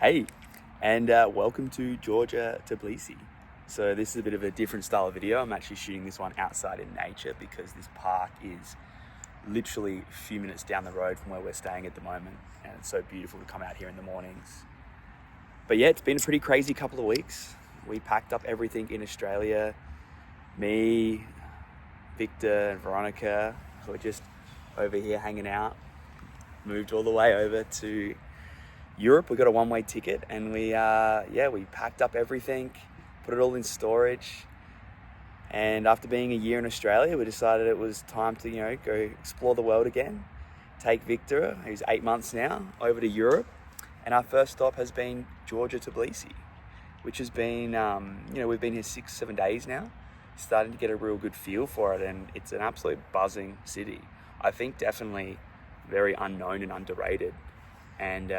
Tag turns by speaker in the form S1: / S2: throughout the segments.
S1: Hey, and welcome to Georgia, Tbilisi. So this is a bit of a different style of video. I'm actually shooting this one outside in nature because this park is literally a few minutes down the road from where we're staying at the moment. And it's so beautiful to come out here in the mornings. But yeah, it's been a pretty crazy couple of weeks. We packed up everything in Australia. Me, Victor and Veronica, who are just over here hanging out, moved all the way over to Europe. We got a one-way ticket and we packed up everything, put it all in storage. And after being a year in Australia, we decided it was time to, go explore the world again. Take Victor, who's 8 months now, over to Europe. And our first stop has been Georgia, Tbilisi, which has been, we've been here 6-7 days now, starting to get a real good feel for it. And it's an absolute buzzing city. I think definitely very unknown and underrated. And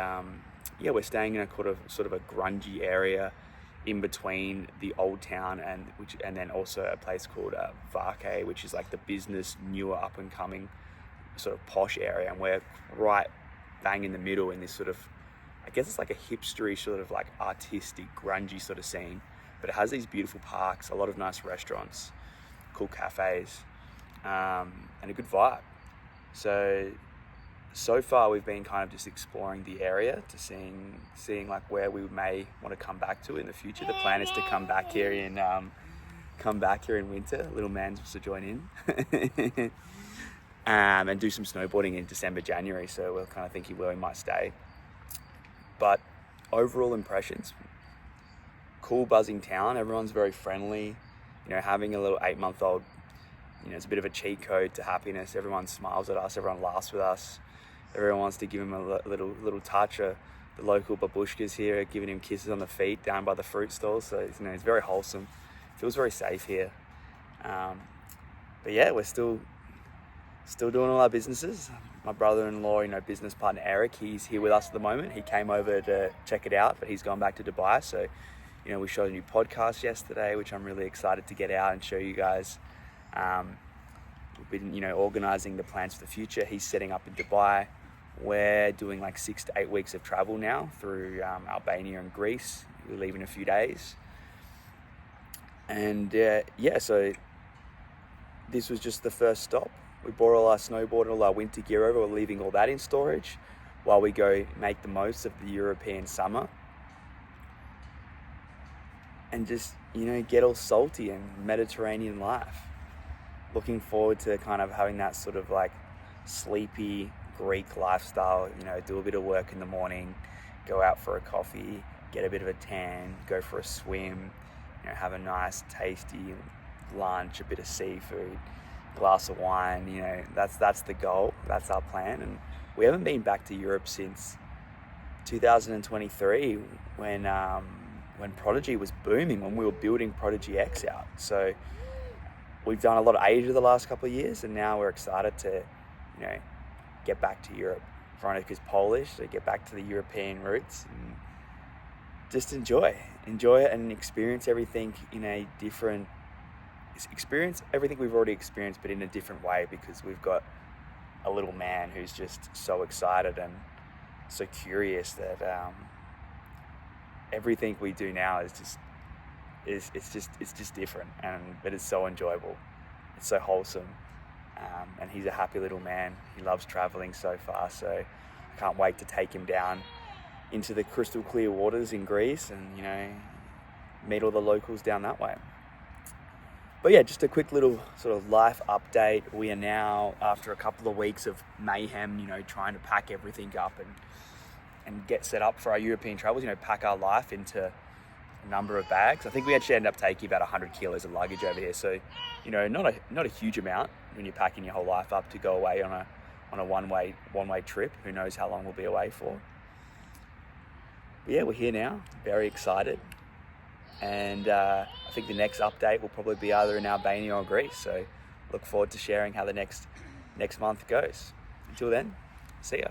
S1: we're staying in a sort of a grungy area in between the old town and then also a place called Vera, which is like the business, newer, up and coming sort of posh area. And we're right bang in the middle in this sort of, I guess it's like a hipstery sort of like artistic, grungy sort of scene. But it has these beautiful parks, a lot of nice restaurants, cool cafes, and a good vibe. So far we've been kind of just exploring the area to seeing like where we may want to come back to in the future. The plan is to come back here in winter. Little man wants to join in and do some snowboarding in December, January. So we're kind of thinking where we might stay. But overall impressions, cool buzzing town. Everyone's very friendly. Having a little 8-month-old, it's a bit of a cheat code to happiness. Everyone smiles at us. Everyone laughs with us. Everyone wants to give him a little touch. The local babushkas here are giving him kisses on the feet down by the fruit stalls. So it's very wholesome. Feels very safe here. But yeah, we're still doing all our businesses. My brother-in-law, business partner Eric, he's here with us at the moment. He came over to check it out, but he's gone back to Dubai. So, we shot a new podcast yesterday, which I'm really excited to get out and show you guys. We've been, organizing the plans for the future. He's setting up in Dubai. We're doing like 6 to 8 weeks of travel now through Albania and Greece. We leave in a few days. And so this was just the first stop. We brought all our snowboard and all our winter gear over. We're leaving all that in storage while we go make the most of the European summer. And just, get all salty and Mediterranean life. Looking forward to kind of having that sort of like sleepy Greek lifestyle, do a bit of work in the morning, go out for a coffee, get a bit of a tan, go for a swim, have a nice tasty lunch, a bit of seafood, glass of wine, that's the goal, that's our plan. And we haven't been back to Europe since 2023 when Prodigy was booming, when we were building Prodigy X out. So we've done a lot of Asia the last couple of years, and now we're excited to, get back to Europe. Veronica's Polish, so get back to the European roots and just enjoy it and experience everything experience everything we've already experienced, but in a different way, because we've got a little man who's just so excited and so curious that everything we do now is just different, but it's so enjoyable. It's so wholesome, and he's a happy little man. He loves traveling so far, so I can't wait to take him down into the crystal clear waters in Greece and meet all the locals down that way. But yeah, just a quick little sort of life update. We are now, after a couple of weeks of mayhem, trying to pack everything up and get set up for our European travels, pack our life into a number of bags. I think we actually ended up taking about 100 kilos of luggage over here. So, not a huge amount when you're packing your whole life up to go away on a one-way trip. Who knows how long we'll be away for. But yeah, we're here now, very excited. And I think the next update will probably be either in Albania or Greece. So look forward to sharing how the next month goes. Until then, see ya.